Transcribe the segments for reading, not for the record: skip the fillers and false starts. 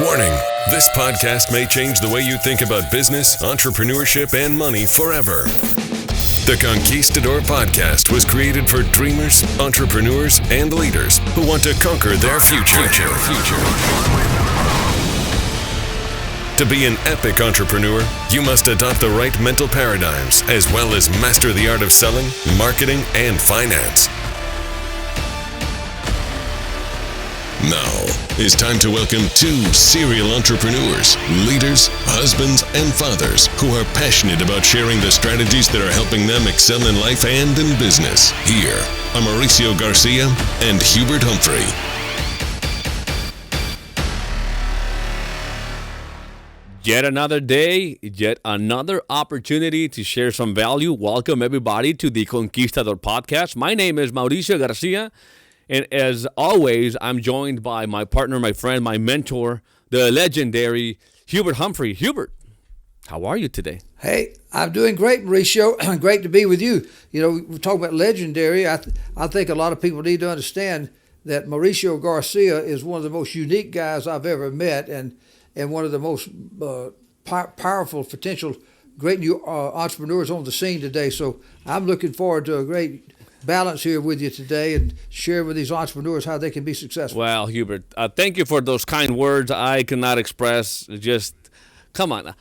Warning, this podcast may change the way you think about business, entrepreneurship, and money forever. The Conquistador Podcast was created for dreamers, entrepreneurs, and leaders who want to conquer their future. To be an epic entrepreneur, you must adopt the right mental paradigms as well as master the art of selling, marketing, and finance. Now, it's time to welcome two serial entrepreneurs, leaders, husbands, and fathers who are passionate about sharing the strategies that are helping them excel in life and in business. Here are Mauricio Garcia and Hubert Humphrey. Yet another day, yet another opportunity to share some value. Welcome, everybody, to the Conquistador Podcast. My name is Mauricio Garcia. And as always, I'm joined by my partner, my friend, my mentor, the legendary Hubert Humphrey. Hubert, how are you today? Hey, I'm doing great, Mauricio. Great to be with you. You know, we talk about legendary. I think a lot of people need to understand that Mauricio Garcia is one of the most unique guys I've ever met, and one of the most powerful, potential, great new entrepreneurs on the scene today. So I'm looking forward to a great balance here with you today and share with these entrepreneurs how they can be successful. Well, Hubert, thank you for those kind words. I cannot express. Just come on.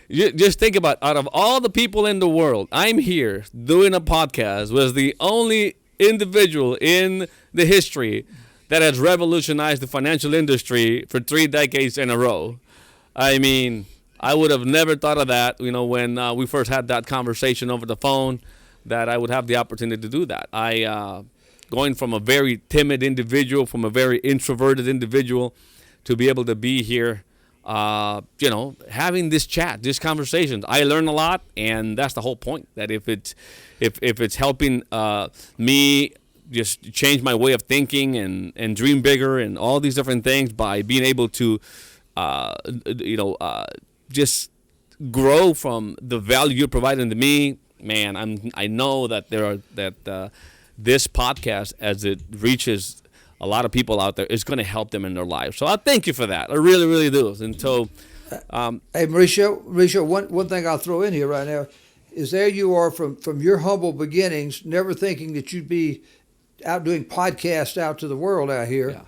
Just think about, out of all the people in the world, I'm here doing a podcast with the only individual in the history that has revolutionized the financial industry for 3 decades in a row. I mean, I would have never thought of that, you know, when we first had that conversation over the phone, that I would have the opportunity to do that. Going from a very timid individual, from a very introverted individual, to be able to be here, having this chat, this conversation. I learn a lot, and that's the whole point. That if it's helping me just change my way of thinking and dream bigger and all these different things by being able to, just grow from the value you're providing to me. Man, I know that this podcast, as it reaches a lot of people out there, is going to help them in their lives. So I thank you for that. I really, really do. And so, hey, Mauricio, one thing I'll throw in here right now is there you are from your humble beginnings, never thinking that you'd be out doing podcasts out to the world out here.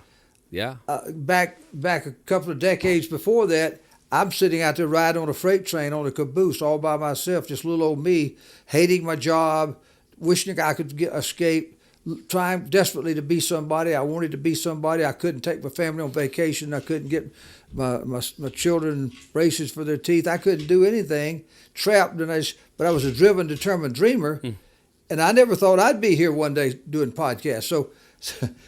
Yeah. Back a couple of decades before that, I'm sitting out there riding on a freight train on a caboose all by myself, just little old me, hating my job, wishing I could escape, trying desperately to be somebody. I wanted to be somebody. I couldn't take my family on vacation. I couldn't get my children braces for their teeth. I couldn't do anything, trapped. But I was a driven, determined dreamer, and I never thought I'd be here one day doing podcasts.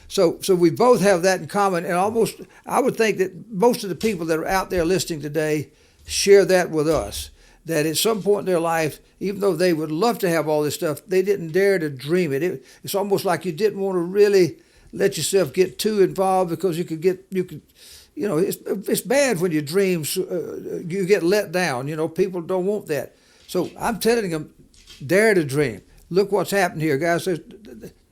So we both have that in common, and almost I would think that most of the people that are out there listening today share that with us, that at some point in their life, even though they would love to have all this stuff, they didn't dare to dream it. It's almost like you didn't want to really let yourself get too involved because it's bad when your dreams, you get let down. You know, people don't want that. So I'm telling them, dare to dream. Look what's happened here, guys.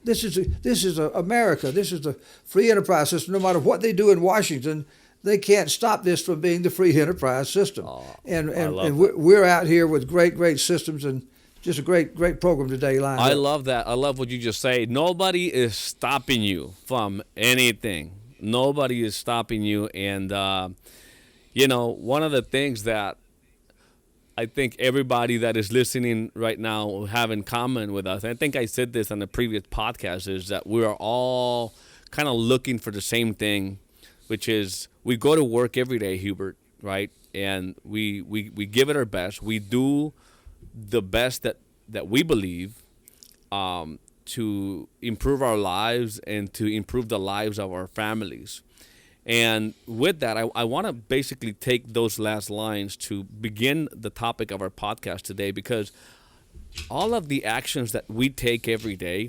This is America. This is the free enterprise system. No matter what they do in Washington, they can't stop this from being the free enterprise system. And we're out here with great systems and just a great program today lined up. I love that. I love what you just say. Nobody is stopping you from anything. Nobody is stopping you. And, one of the things that I think everybody that is listening right now will have in common with us, and I think I said this on the previous podcast, is that we are all kind of looking for the same thing, which is we go to work every day, Hubert, right? And we give it our best. We do the best that we believe to improve our lives and to improve the lives of our families. And with that, I want to basically take those last lines to begin the topic of our podcast today, because all of the actions that we take every day,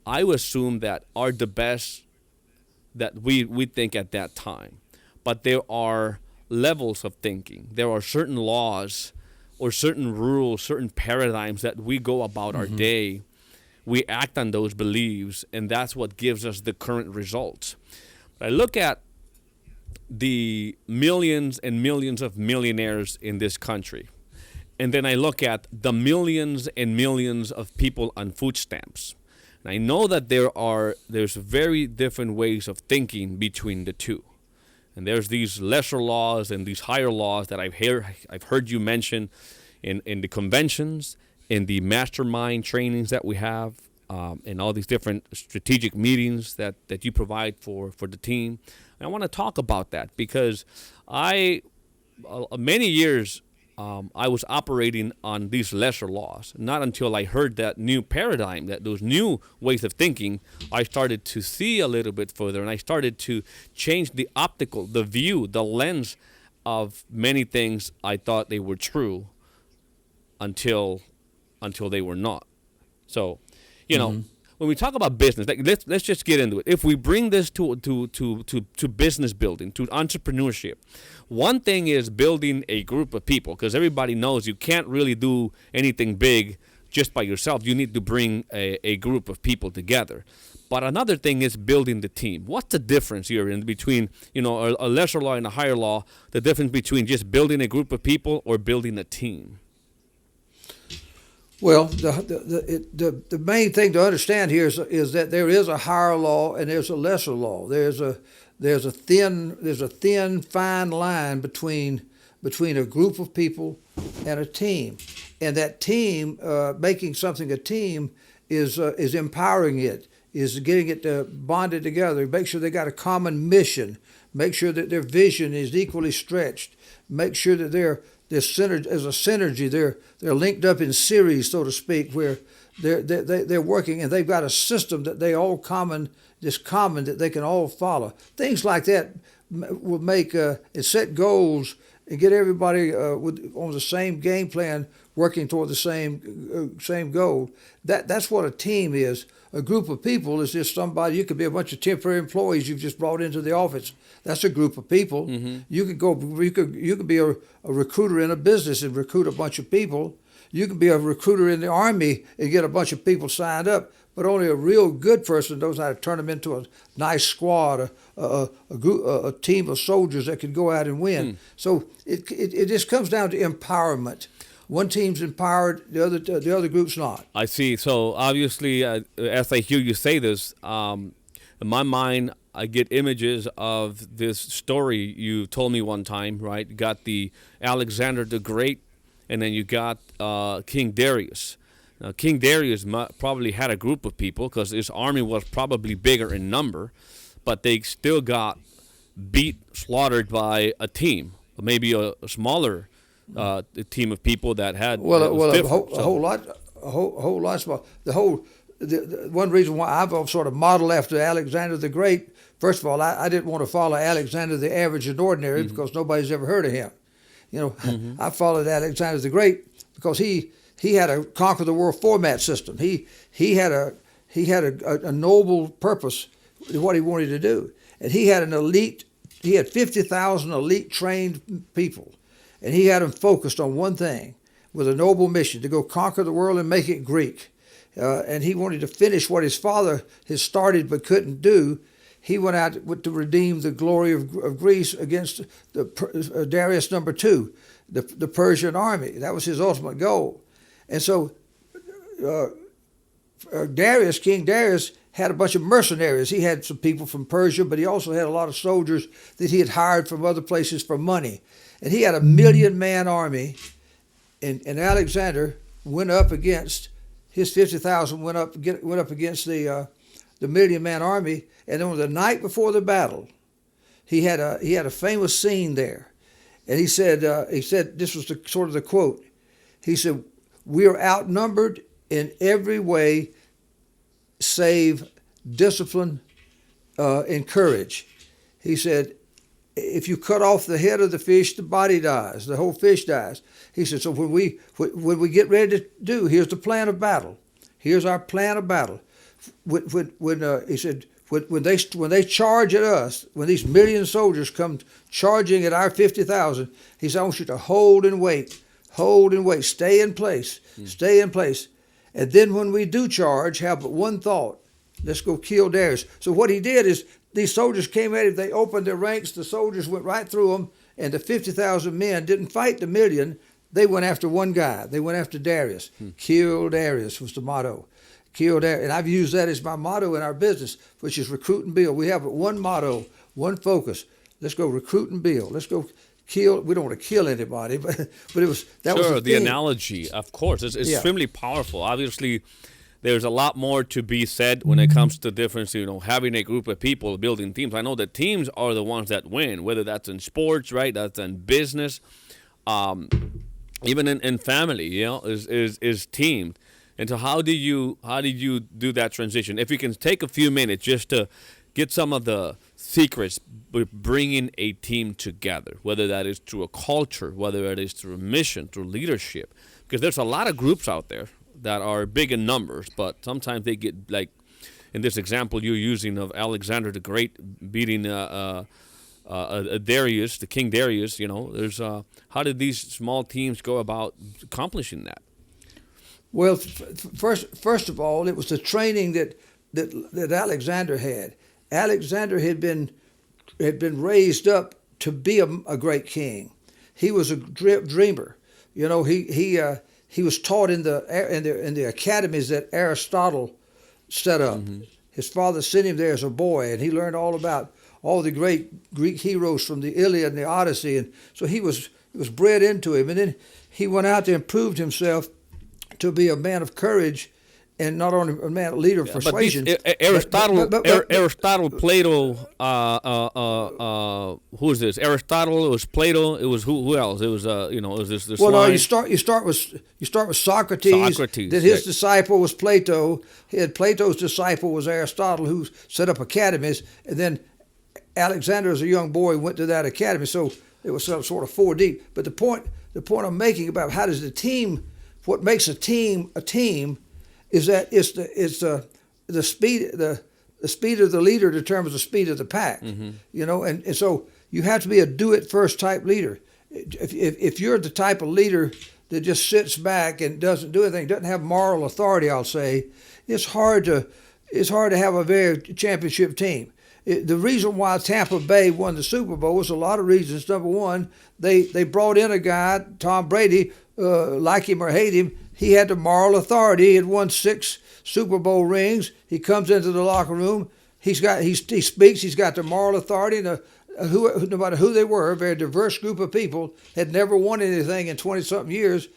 I would assume that are the best that we think at that time. But there are levels of thinking. There are certain laws or certain rules, certain paradigms that we go about our day. We act on those beliefs, and that's what gives us the current results. I look at the millions and millions of millionaires in this country, and then I look at the millions and millions of people on food stamps. And I know that there's very different ways of thinking between the two. And there's these lesser laws and these higher laws that I've heard you mention in the conventions, in the mastermind trainings that we have, in all these different strategic meetings that you provide for the team. And I want to talk about that because many years I was operating on these lesser laws. Not until I heard that new paradigm, that those new ways of thinking, I started to see a little bit further, and I started to change the view, the lens of many things I thought they were true until they were not. So, when we talk about business, let's just get into it. If we bring this to business building, to entrepreneurship, one thing is building a group of people, because everybody knows you can't really do anything big just by yourself. You need to bring a group of people together. But another thing is building the team. What's the difference here in between, a lesser law and a higher law? The difference between just building a group of people or building a team? Well, the main thing to understand here is that there is a higher law and there's a lesser law. There's a thin fine line between a group of people and a team, and that team making something a team is empowering it, is getting it bonded together. Make sure they got a common mission. Make sure that their vision is equally stretched. Make sure that there's a synergy. They're linked up in series, so to speak, where they're working and they've got a system that they all common that they can all follow. Things like that will make and set goals and get everybody on the same game plan, working toward the same goal. That's what a team is. A group of people is just somebody. You could be a bunch of temporary employees you've just brought into the office. That's a group of people. Mm-hmm. You could be a recruiter in a business and recruit a bunch of people. You could be a recruiter in the Army and get a bunch of people signed up. But only a real good person knows how to turn them into a nice squad, a team of soldiers that can go out and win. So it just comes down to empowerment. One team's empowered, the other group's not. I see. So obviously, as I hear you say this, in my mind, I get images of this story you told me one time, right? You got the Alexander the Great, and then you got King Darius. Now, King Darius probably had a group of people because his army was probably bigger in number, but they still got slaughtered by a team, maybe a smaller team of people that had a whole lot small. The one reason why I've sort of modeled after Alexander the Great. First of all, I didn't want to follow Alexander the Average and Ordinary because nobody's ever heard of him. I followed Alexander the Great because he had a conquer the world format system. He had a noble purpose in what he wanted to do, and he had 50,000 elite trained people. And he had them focused on one thing with a noble mission to go conquer the world and make it Greek. And he wanted to finish what his father had started but couldn't do. He went out to redeem the glory of Greece against Darius II, the Persian army. That was his ultimate goal. And so King Darius had a bunch of mercenaries. He had some people from Persia, but he also had a lot of soldiers that he had hired from other places for money. And he had a 1 million-man army, and Alexander went up against his 50,000 went up against the 1 million-man army. And on the night before the battle, he had a famous scene there, and he said this was sort of the quote. He said, "We are outnumbered in every way, save discipline and courage." He said, if you cut off the head of the fish, the body dies. The whole fish dies. He said, so when we get ready to do, here's the plan of battle. Here's our plan of battle. He said, when they charge at us, when these 1 million soldiers come charging at our 50,000, he said, I want you to hold and wait, stay in place, stay in place. And then when we do charge, have but one thought. Let's go kill Darius. So what he did is these soldiers came at him. They opened their ranks. The soldiers went right through them, and the 50,000 men didn't fight the million. They went after one guy. They went after Darius. Kill Darius was the motto. Kill Darius. And I've used that as my motto in our business, which is recruit and build. We have one motto, one focus. Let's go recruit and build. Let's go kill. We don't want to kill anybody, but it was that was sure, the analogy, of course, is extremely powerful. Obviously, there's a lot more to be said when it comes to difference, having a group of people building teams. I know that teams are the ones that win, whether that's in sports, right? That's in business, even in family, is team. And so how do you do that transition? If you can take a few minutes just to get some of the secrets with bringing a team together, whether that is through a culture, whether it is through a mission, through leadership, because there's a lot of groups out there that are big in numbers, but sometimes they get, like in this example you're using of Alexander the Great beating Darius, the King Darius. There's how did these small teams go about accomplishing that? Well, first of all, it was the training that Alexander had. Alexander had been raised up to be a great king. He was a dreamer. He was taught in the academies that Aristotle set up. Mm-hmm. His father sent him there as a boy, and he learned all about all the great Greek heroes from the Iliad and the Odyssey, and so he was bred into him. And then he went out there and proved himself to be a man of courage, and not only a man, a leader of persuasion. Aristotle, Plato, who is this? Aristotle. It was Plato. It was who else? It was it was this. Well, no, you start with Socrates. That his disciple was Plato. Plato's disciple was Aristotle, who set up academies, and then Alexander, as a young boy, went to that academy. So it was sort of four deep. But the point I'm making about how does the team, what makes a team is that it's the speed of the leader determines the speed of the pack. Mm-hmm. And so you have to be a do it first type leader. If you're the type of leader that just sits back and doesn't do anything, doesn't have moral authority, I'll say, it's hard to have a very championship team. The reason why Tampa Bay won the Super Bowl was a lot of reasons. Number one, they brought in a guy, Tom Brady, like him or hate him. He had the moral authority. He had won 6 Super Bowl rings. He comes into the locker room. He speaks. He's got the moral authority. No matter who they were, a very diverse group of people, had never won anything in 20-something years,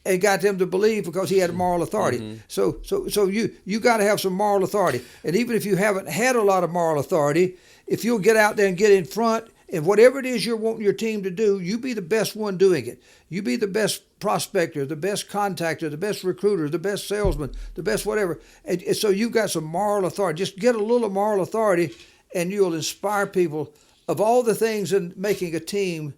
and got them to believe because he had moral authority. Mm-hmm. So you got to have some moral authority. And even if you haven't had a lot of moral authority, if you'll get out there and get in front, and whatever it is you're wanting your team to do, you be the best one doing it. You be the best prospector, the best contactor, the best recruiter, the best salesman, the best whatever. And so you've got some moral authority. Just get a little moral authority, and you'll inspire people. Of all the things in making a team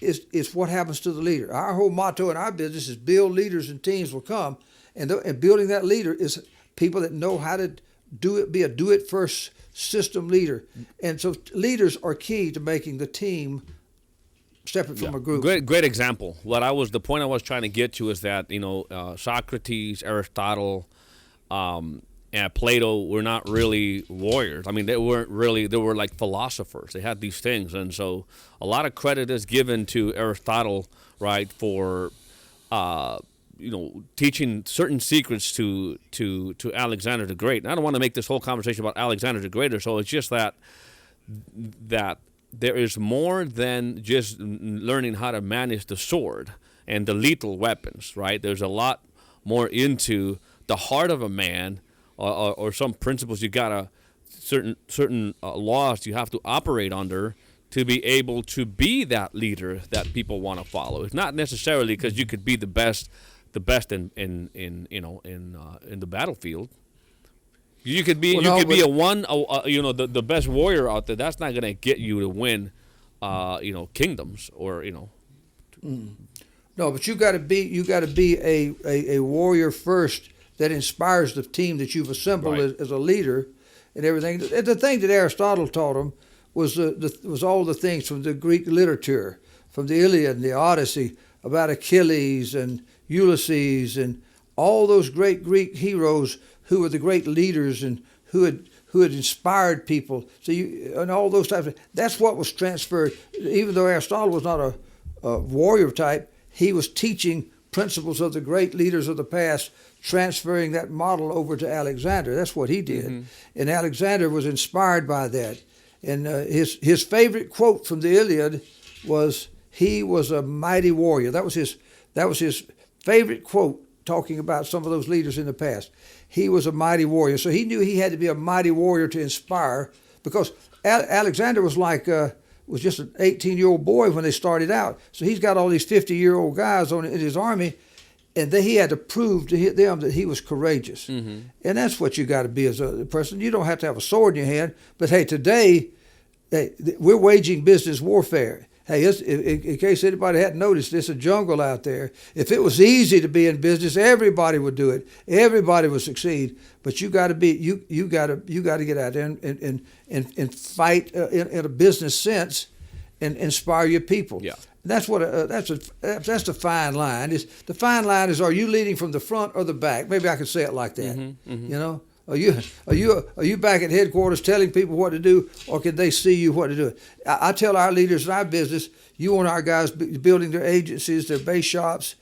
is what happens to the leader. Our whole motto in our business is build leaders and teams will come. And building that leader is people that know how to do it, be a do-it-first system leader. And so leaders are key to making the team separate from a group. Great example. The point I was trying to get to is that, Socrates, Aristotle, and Plato were not really warriors. I mean, they were like philosophers. They had these things. And so a lot of credit is given to Aristotle, right, for teaching certain secrets to Alexander the Great. And I don't want to make this whole conversation about Alexander the Great, so it's just that there is more than just learning how to manage the sword and the lethal weapons, right? There's a lot more into the heart of a man, or some principles you gotta, certain laws you have to operate under to be able to be that leader that people want to follow. It's not necessarily because you could be the best in the battlefield. You could be the best warrior out there. That's not going to get you to win kingdoms or. No, but you got to be a warrior first that inspires the team that you've assembled as a leader and everything. The thing that Aristotle taught them was all the things from the Greek literature, from the Iliad and the Odyssey, about Achilles and Ulysses and all those great Greek heroes who were the great leaders and who who had inspired people. So and all those types of, that's what was transferred. Even though Aristotle was not a warrior type, he was teaching principles of the great leaders of the past, transferring that model over to Alexander. That's what he did. Mm-hmm. And Alexander was inspired by that. And his favorite quote from the Iliad was, "He was a mighty warrior." That was his favorite quote, talking about some of those leaders in the past. He was a mighty warrior. So he knew he had to be a mighty warrior to inspire, because Alexander was was just an 18-year-old boy when they started out. So he's got all these 50-year-old guys in his army, and he had to prove to them that he was courageous. Mm-hmm. And that's what you got to be as a person. You don't have to have a sword in your hand, but hey, today we're waging business warfare. Hey, in case anybody hadn't noticed, it's a jungle out there. If it was easy to be in business, everybody would do it. Everybody would succeed. But you got to be you got to get out there and fight in a business sense and inspire your people. Yeah. That's what that's the fine line. The fine line is, are you leading from the front or the back? Maybe I could say it like that. Mm-hmm, mm-hmm. You know. Are you back at headquarters telling people what to do, or can they see you what to do? I tell our leaders in our business, you want our guys building their agencies, their base shops,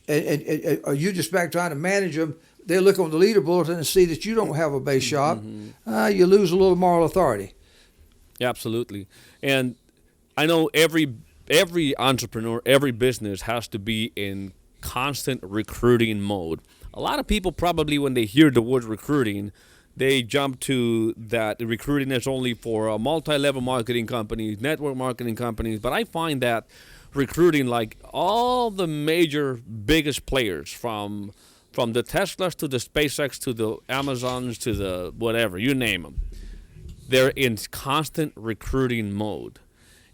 and are you just back trying to manage them? They look on the leader bulletin and see that you don't have a base shop. Mm-hmm. You lose a little moral authority. Yeah, absolutely. And I know every entrepreneur, every business has to be in constant recruiting mode. A lot of people probably, when they hear the word recruiting, they jump to that recruiting is only for multi-level marketing companies, network marketing companies. But I find that recruiting, like all the major, biggest players, from the Teslas to the SpaceX to the Amazons to the whatever, you name them, they're in constant recruiting mode.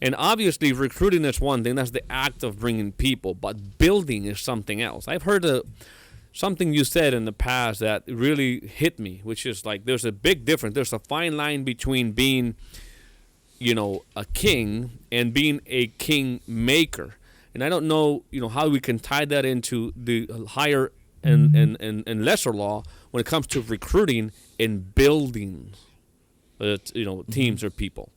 And obviously, recruiting is one thing. That's the act of bringing people. But building is something else. I've heard something you said in the past that really hit me, which is like there's a big difference. There's a fine line between being, a king and being a king maker. And I don't know, how we can tie that into the higher and lesser law when it comes to recruiting and building, teams or people.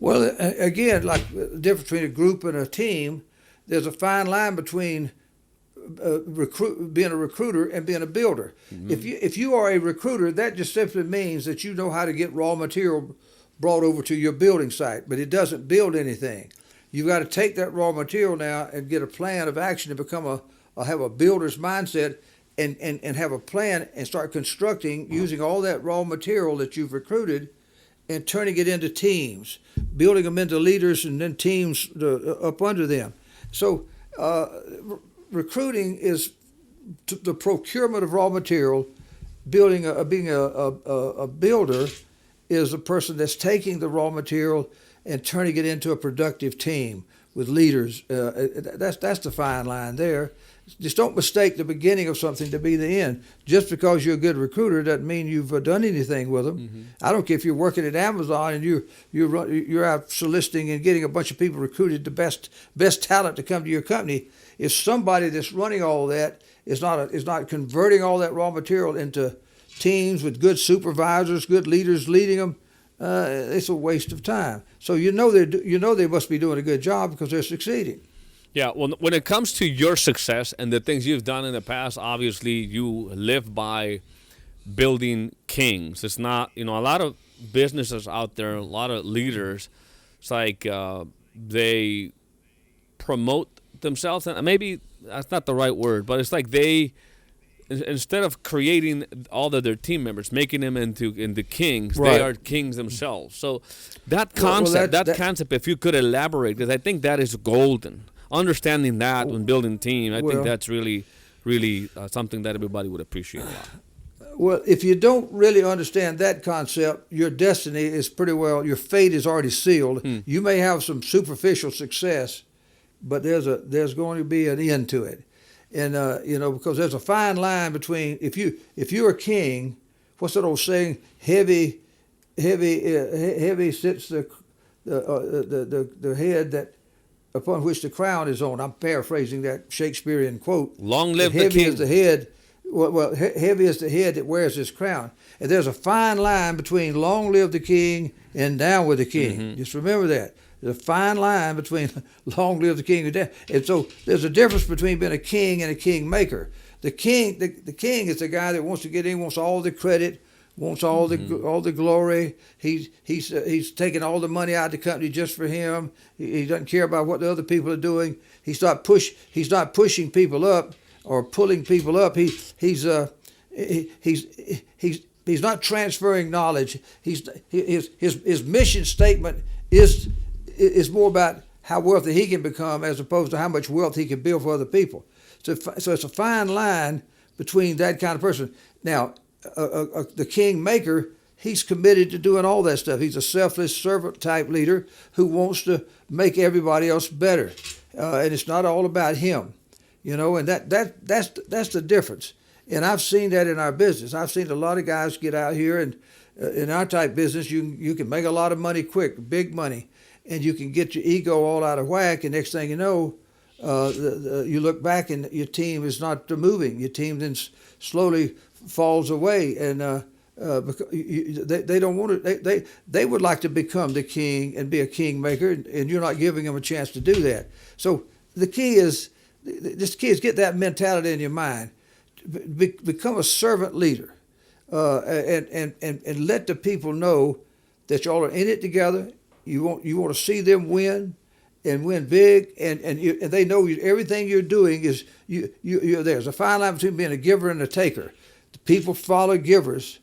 Well, again, like the difference between a group and a team, there's a fine line between being a recruiter and being a builder. Mm-hmm. If you are a recruiter, that just simply means that you know how to get raw material brought over to your building site, but it doesn't build anything. You've got to take that raw material now and get a plan of action to become have a builder's mindset and have a plan and start constructing using all that raw material that you've recruited and turning it into teams, building them into leaders and then teams up under them. So recruiting is the procurement of raw material. Being a builder is a person that's taking the raw material and turning it into a productive team with leaders. That's the fine line there. Just don't mistake the beginning of something to be the end. Just because you're a good recruiter doesn't mean you've done anything with them. Mm-hmm. I don't care if you're working at Amazon and you're out soliciting and getting a bunch of people recruited, the best talent to come to your company. If somebody that's running all that is not converting all that raw material into teams with good supervisors, good leaders leading them, it's a waste of time. So they must be doing a good job because they're succeeding. Yeah, well, when it comes to your success and the things you've done in the past, obviously you live by building kings. It's not, a lot of businesses out there, a lot of leaders, it's like they promote themselves, and maybe that's not the right word, but it's like they, instead of creating all of their team members, making them into kings, right, they are kings themselves. So that concept, if you could elaborate, because I think that is golden. Understanding that when building team, I think that's really, really something that everybody would appreciate a lot. Well, if you don't really understand that concept, your destiny is pretty well, your fate is already sealed. You may have some superficial success, but there's going to be an end to it. And because there's a fine line between if you're a king, what's that old saying? Heavy sits the head that upon which the crown is on. I'm paraphrasing that Shakespearean quote. Long live the king. Heavy is the head Heavy is the head that wears his crown. And there's a fine line between long live the king and down with the king. Mm-hmm. Just remember that. There's a fine line between long live the king and down. And so there's a difference between being a king and a king maker. The king is the guy that wants to get in, wants all the credit, wants all the glory. He's taking all the money out of the company just for him. He doesn't care about what the other people are doing. He's not pushing people up or pulling people up. He's not transferring knowledge. His mission statement is more about how wealthy he can become as opposed to how much wealth he can build for other people. So it's a fine line between that kind of person. Now, the king maker, he's committed to doing all that stuff. He's a selfless servant type leader who wants to make everybody else better, and it's not all about him, And that's the difference. And I've seen that in our business. I've seen a lot of guys get out here, and in our type business, you can make a lot of money quick, big money, and you can get your ego all out of whack. And next thing you know, you look back and your team is not moving. Your team then slowly falls away, and they don't want to. They would like to become the king and be a king maker, and you're not giving them a chance to do that. So the key is get that mentality in your mind. Become a servant leader, and let the people know that y'all are in it together. You want to see them win. And win big, and they know everything you're doing is you're there. There's a fine line between being a giver and a taker. The people follow givers;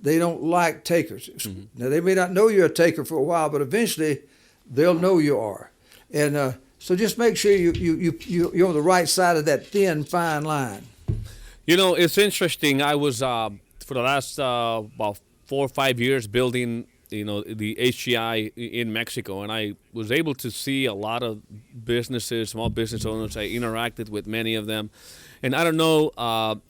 they don't like takers. Mm-hmm. Now they may not know you're a taker for a while, but eventually they'll know you are. And so just make sure you're on the right side of that thin, fine line. It's interesting. I was for the last about 4 or 5 years building the HGI in Mexico, and I was able to see a lot of businesses, small business owners. I interacted with many of them, and I don't know,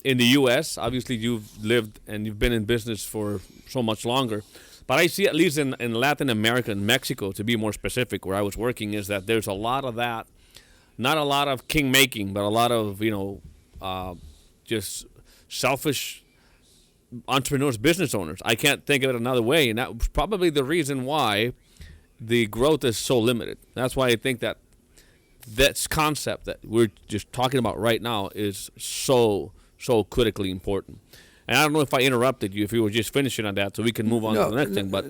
in the U.S., obviously you've lived and you've been in business for so much longer, but I see at least in Latin America and Mexico, to be more specific, where I was working, is that there's a lot of that, not a lot of king making, but a lot of, just selfish entrepreneurs, business owners. I can't think of it another way, and that's probably the reason why the growth is so limited. That's why I think that concept that we're just talking about right now is so critically important. And I don't know if I interrupted you, if you were just finishing on that, so we can move on to the next thing. But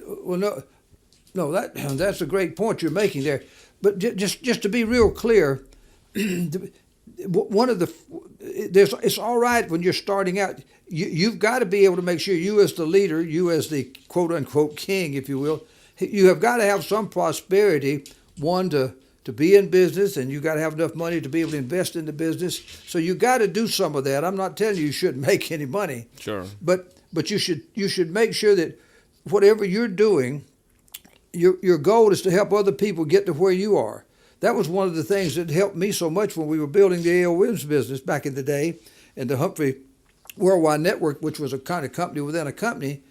that's a great point you're making there. But just to be real clear, it's all right when you're starting out. You've got to be able to make sure you as the leader, you as the quote unquote king, if you will, you have got to have some prosperity. One, to be in business, and you got to have enough money to be able to invest in the business. So you got to do some of that. I'm not telling you shouldn't make any money. Sure. But you should make sure that whatever you're doing, your goal is to help other people get to where you are. That was one of the things that helped me so much when we were building the A.L. Williams business back in the day, and the Humphrey Worldwide Network, which was a kind of company within a company,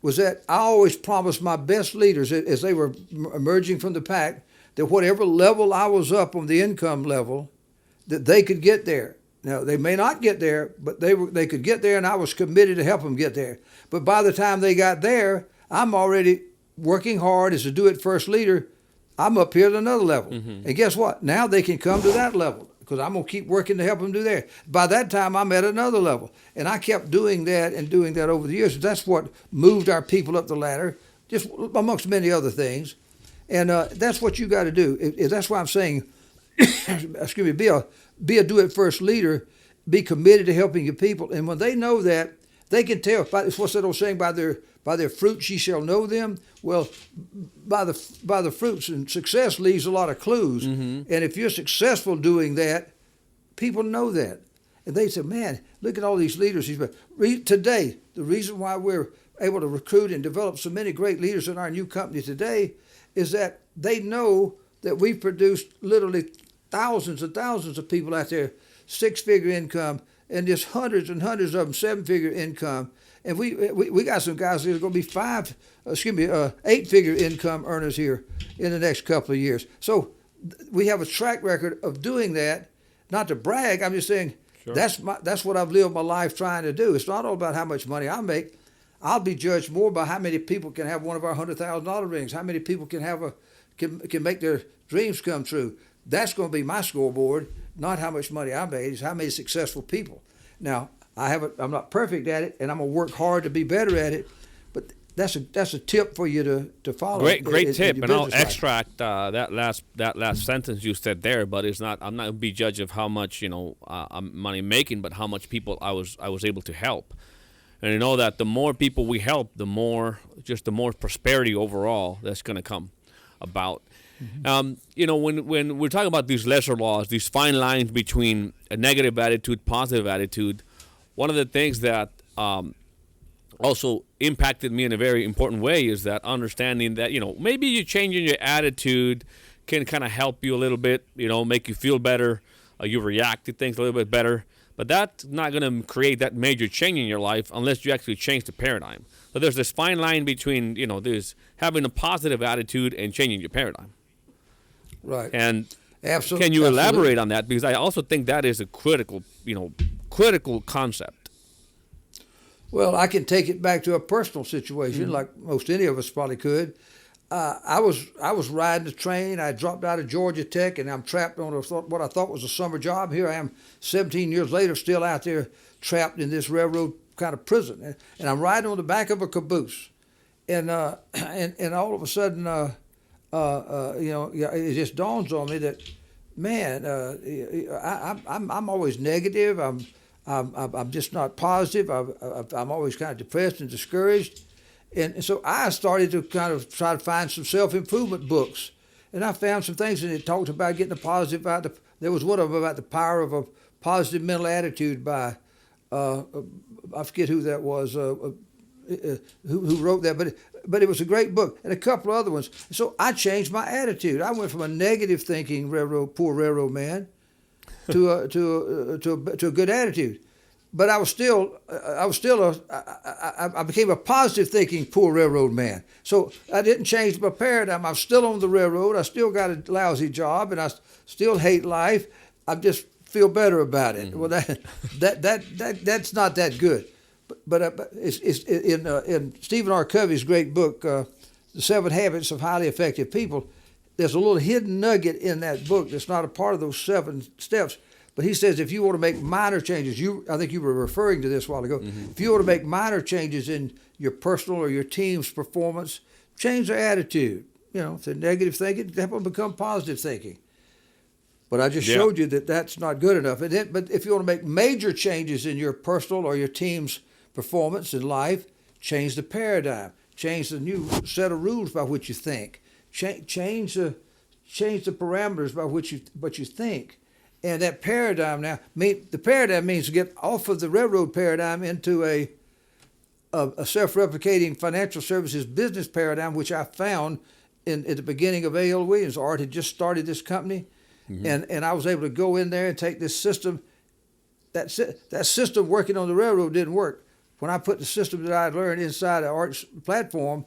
was that I always promised my best leaders as they were emerging from the pack that whatever level I was up on the income level, that they could get there. Now, they may not get there, but they could get there, and I was committed to help them get there. But by the time they got there, I'm already working hard as a do-it-first leader. I'm up here at another level. Mm-hmm. And guess what? Now they can come to that level because I'm going to keep working to help them do that. By that time, I'm at another level. And I kept doing that over the years. That's what moved our people up the ladder, just amongst many other things. And that's what you got to do. That's why I'm saying, excuse me, be a do-it-first leader, be committed to helping your people. And when they know that, they can tell. What's that old saying? By their fruits ye shall know them. Well, by the fruits, and success leaves a lot of clues. Mm-hmm. And if you're successful doing that, people know that. And they say, man, look at all these leaders. Today, the reason why we're able to recruit and develop so many great leaders in our new company today is that they know that we've produced literally thousands and thousands of people out there, six-figure income, and just hundreds and hundreds of them, seven-figure income. And we got some guys that are going to be 8-figure income earners here in the next couple of years. So we have a track record of doing that. Not to brag, I'm just saying Sure. That's what I've lived my life trying to do. It's not all about how much money I make. I'll be judged more by how many people can have one of our $100,000 rings, how many people can make their dreams come true. That's going to be my scoreboard, not how much money I made. It's how many successful people. Now, I'm not perfect at it, and I'm going to work hard to be better at it. But that's a tip for you to follow. Great tip, and I'll business life. extract that last sentence you said there. But it's not. I'm not going to be judge of how much I'm money making, but how much people I was able to help. And you know that the more people we help, the more prosperity overall that's going to come about. Mm-hmm. When we're talking about these lesser laws, these fine lines between a negative attitude, positive attitude, one of the things that also impacted me in a very important way is that understanding that, maybe you changing your attitude can kind of help you a little bit, make you feel better. You react to things a little bit better. But that's not going to create that major change in your life unless you actually change the paradigm. So there's this fine line between, there's having a positive attitude and changing your paradigm. Right. And Absolutely. Can you elaborate on that? Because I also think that is a critical concept. Well, I can take it back to a personal situation, Mm-hmm. like most any of us probably could. I was riding the train. I dropped out of Georgia Tech, and I'm trapped on what I thought was a summer job. Here I am, 17 years later, still out there trapped in this railroad kind of prison. And I'm riding on the back of a caboose, and all of a sudden, it just dawns on me that, man, I'm always negative. I'm just not positive. I'm always kind of depressed and discouraged. And so I started to kind of try to find some self-improvement books. And I found some things, and it talked about getting a positive there was one of them about the power of a positive mental attitude by, I forget who that was, who wrote that, but it was a great book, and a couple of other ones. So I changed my attitude. I went from a negative thinking poor railroad man to a good attitude. But I became a positive thinking poor railroad man. So I didn't change my paradigm. I'm still on the railroad. I still got a lousy job, and I still hate life. I just feel better about it. Mm-hmm. Well, that's not that good. But it's in Stephen R. Covey's great book, The 7 Habits of Highly Effective People. There's a little hidden nugget in that book that's not a part of those 7 steps. But he says if you want to make minor changes, I think you were referring to this a while ago. Mm-hmm. If you want to make minor changes in your personal or your team's performance, change their attitude. If they're negative thinking, help them become positive thinking. But I just showed you that that's not good enough. But if you want to make major changes in your personal or your team's performance in life, change the paradigm. Change the new set of rules by which you think. Change the parameters by which you think. And that paradigm now, the paradigm means to get off of the railroad paradigm into a self-replicating financial services business paradigm, which I found at the beginning of A.L. Williams. Art had just started this company, mm-hmm. and I was able to go in there and take this system. That system working on the railroad didn't work. When I put the system that I learned inside of Art's platform,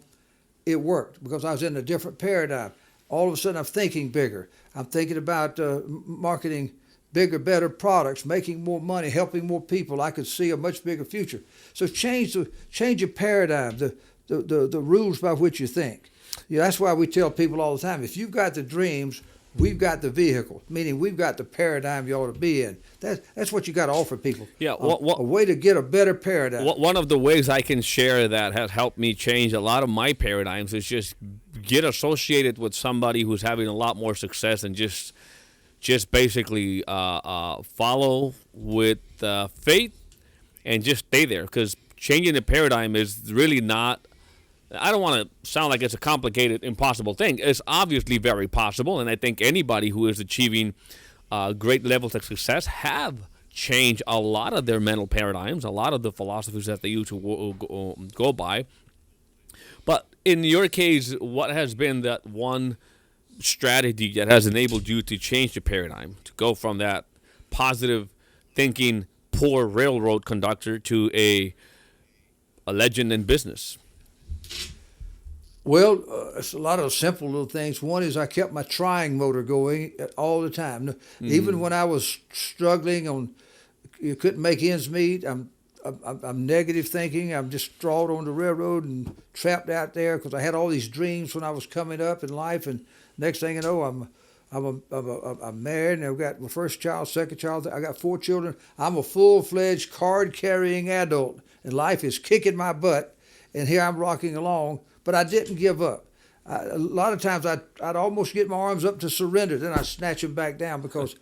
it worked because I was in a different paradigm. All of a sudden, I'm thinking bigger. I'm thinking about marketing bigger, better products, making more money, helping more people. I could see a much bigger future. So change your paradigm, the rules by which you think. That's why we tell people all the time, if you've got the dreams, we've got the vehicle, meaning we've got the paradigm you ought to be in. That's what you got to offer people. Yeah, a way to get a better paradigm. One of the ways I can share that has helped me change a lot of my paradigms is just get associated with somebody who's having a lot more success and just basically follow with faith and just stay there, because changing the paradigm is really not, I don't want to sound like it's a complicated, impossible thing. It's obviously very possible, and I think anybody who is achieving great levels of success have changed a lot of their mental paradigms, a lot of the philosophies that they used to go by. But in your case, what has been that one strategy that has enabled you to change the paradigm, to go from that positive thinking poor railroad conductor to a legend in business? Well, it's a lot of simple little things. One is I kept my trying motor going all the time. Mm-hmm. Even when I was struggling on you couldn't make ends meet. I'm negative thinking. I'm distraught on the railroad and trapped out there because I had all these dreams when I was coming up in life. And next thing you know, I'm married, and I've got my first child, second child. I got 4 children. I'm a full-fledged card-carrying adult, and life is kicking my butt. And here I'm rocking along, but I didn't give up. A lot of times I'd almost get my arms up to surrender, then I'd snatch them back down because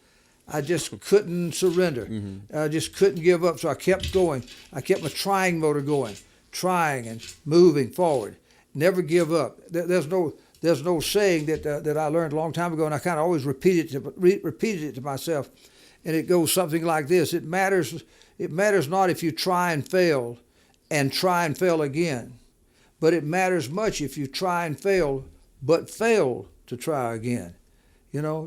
I just couldn't surrender. Mm-hmm. I just couldn't give up, so I kept going. I kept my trying motor going, trying and moving forward. Never give up. There's no saying that I learned a long time ago, and I kind of always repeated it to myself, and it goes something like this: It matters not if you try and fail again, but it matters much if you try and fail, but fail to try again.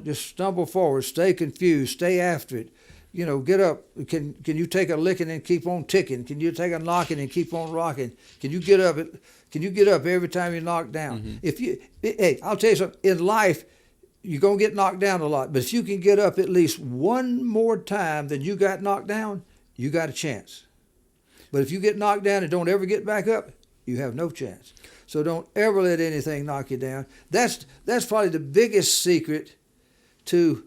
Just stumble forward, stay confused, stay after it. Get up. Can you take a licking and keep on ticking? Can you take a knocking and keep on rocking? Can you get up? Can you get up every time you knock down? Mm-hmm. I'll tell you something. In life, you're gonna get knocked down a lot, but if you can get up at least one more time than you got knocked down, you got a chance. But if you get knocked down and don't ever get back up, you have no chance. So don't ever let anything knock you down. That's probably the biggest secret to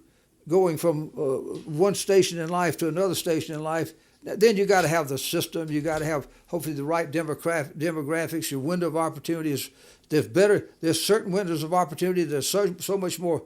going from one station in life to another station in life. Then you got to have the system. You got to have hopefully the right demographics. Your window of opportunity is better. There's certain windows of opportunity that are so much more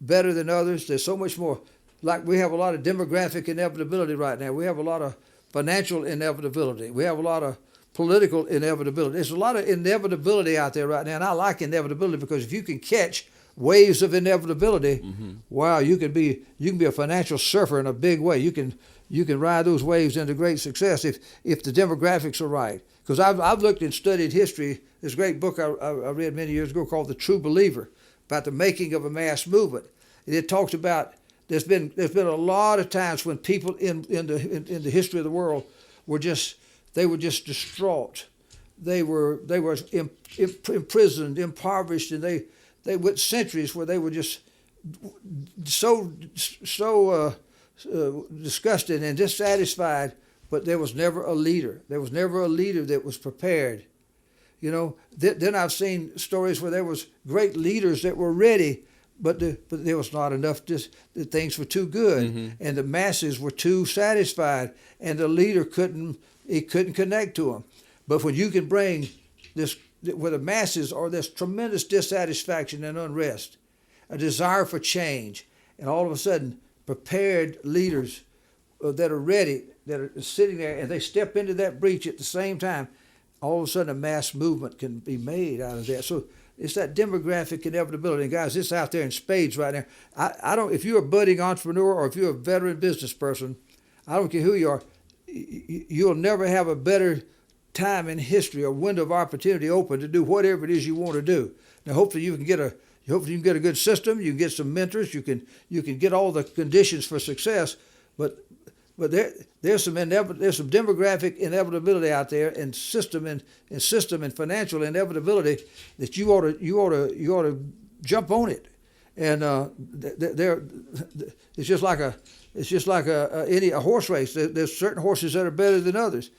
better than others. There's so much more. Like we have a lot of demographic inevitability right now. We have a lot of financial inevitability. We have a lot of political inevitability. There's a lot of inevitability out there right now, and I like inevitability because if you can catch waves of inevitability, wow, you can be a financial surfer in a big way. You can ride those waves into great success if the demographics are right. Because I've looked and studied history. This great book I read many years ago called The True Believer, about the making of a mass movement. And it talks about there's been a lot of times when people in the history of the world were just distraught. They were imprisoned, impoverished, and they went centuries where they were just so disgusted and dissatisfied, but there was never a leader. There was never a leader that was prepared. Then I've seen stories where there was great leaders that were ready, but there was not enough. The things were too good, and the masses were too satisfied, and the leader couldn't connect to them. But when you can bring this, where the masses are, there's tremendous dissatisfaction and unrest, a desire for change, and all of a sudden, prepared leaders that are ready, that are sitting there, and they step into that breach at the same time, all of a sudden a mass movement can be made out of that. So it's that demographic inevitability. And guys, it's out there in spades right now. I don't, if you're a budding entrepreneur or if you're a veteran business person, I don't care who you are, you'll never have a better time in history, a window of opportunity open to do whatever it is you want to do. Now, hopefully you can get a good system. You can get some mentors. You can get all the conditions for success. But there's some demographic inevitability out there, and system and financial inevitability that you ought to jump on it. And it's just like a horse race. There's certain horses that are better than others.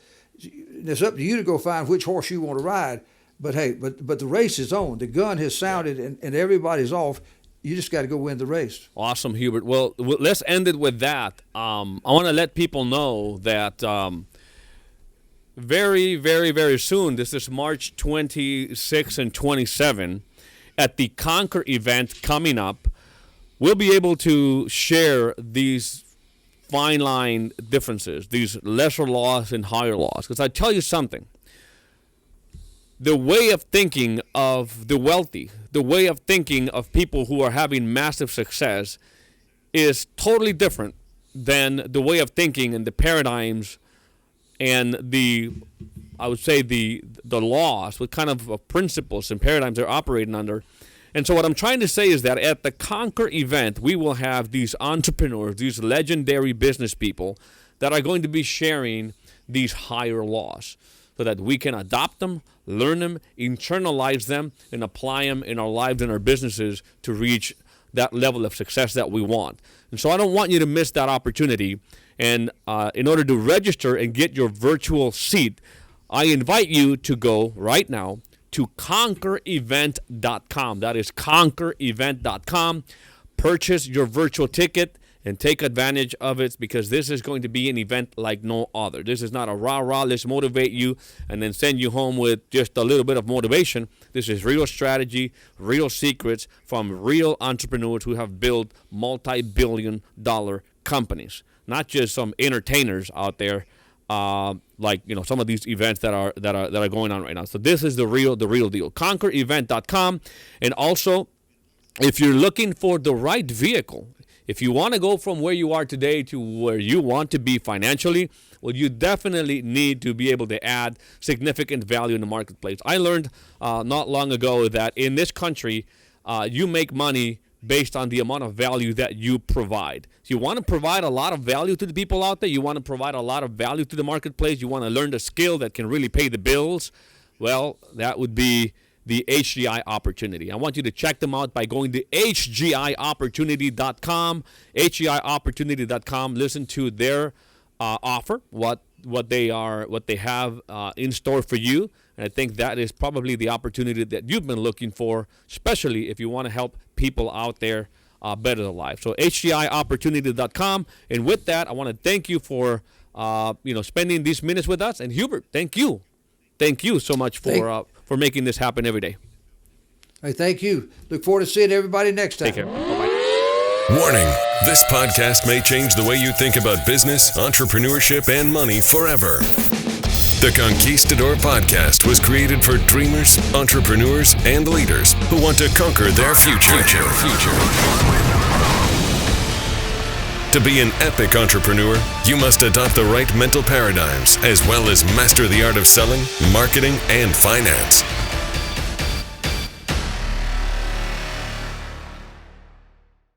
It's up to you to go find which horse you want to ride. But hey, but the race is on. The gun has sounded, and everybody's off. You just got to go win the race. Awesome, Hubert. Well, let's end it with that. I want to let people know that very, very, very soon, this is March 26 and 27, at the Conquer event coming up, we'll be able to share these fine line differences, these lesser laws and higher laws. Because I tell you something, the way of thinking of the wealthy, the way of thinking of people who are having massive success is totally different than the way of thinking and the paradigms and the laws, what kind of principles and paradigms they're operating under. And so what I'm trying to say is that at the Conquer event, we will have these entrepreneurs, these legendary business people that are going to be sharing these higher laws so that we can adopt them, learn them, internalize them, and apply them in our lives and our businesses to reach that level of success that we want. And so I don't want you to miss that opportunity. And in order to register and get your virtual seat, I invite you to go right now to conquerevent.com. That is conquerevent.com. Purchase your virtual ticket and take advantage of it, because this is going to be an event like no other. This is not a rah-rah, let's motivate you and then send you home with just a little bit of motivation. This is real strategy, real secrets from real entrepreneurs who have built multi-billion-dollar companies, not just some entertainers out there like some of these events that are going on right now. So this is the real deal. Conquerevent.com. And also, if you're looking for the right vehicle, if you want to go from where you are today to where you want to be financially, well, you definitely need to be able to add significant value in the marketplace. I learned not long ago that in this country, you make money based on the amount of value that you provide. So you want to provide a lot of value to the people out there. You want to provide a lot of value to the marketplace. You want to learn the skill that can really pay the bills. Well, that would be the HGI Opportunity. I want you to check them out by going to hgiopportunity.com, hgiopportunity.com. Listen to their offer, what they have in store for you. And I think that is probably the opportunity that you've been looking for, especially if you want to help people out there better their life. So hgiopportunity.com. And with that, I want to thank you for spending these minutes with us. And Hubert, thank you so much for making this happen every day. Hey, thank you. Look forward to seeing everybody next time. Take care. Bye-bye. Warning, this podcast may change the way you think about business, entrepreneurship, and money forever. The Conquistador Podcast was created for dreamers, entrepreneurs, and leaders who want to conquer their future. To be an epic entrepreneur, you must adopt the right mental paradigms as well as master the art of selling, marketing, and finance.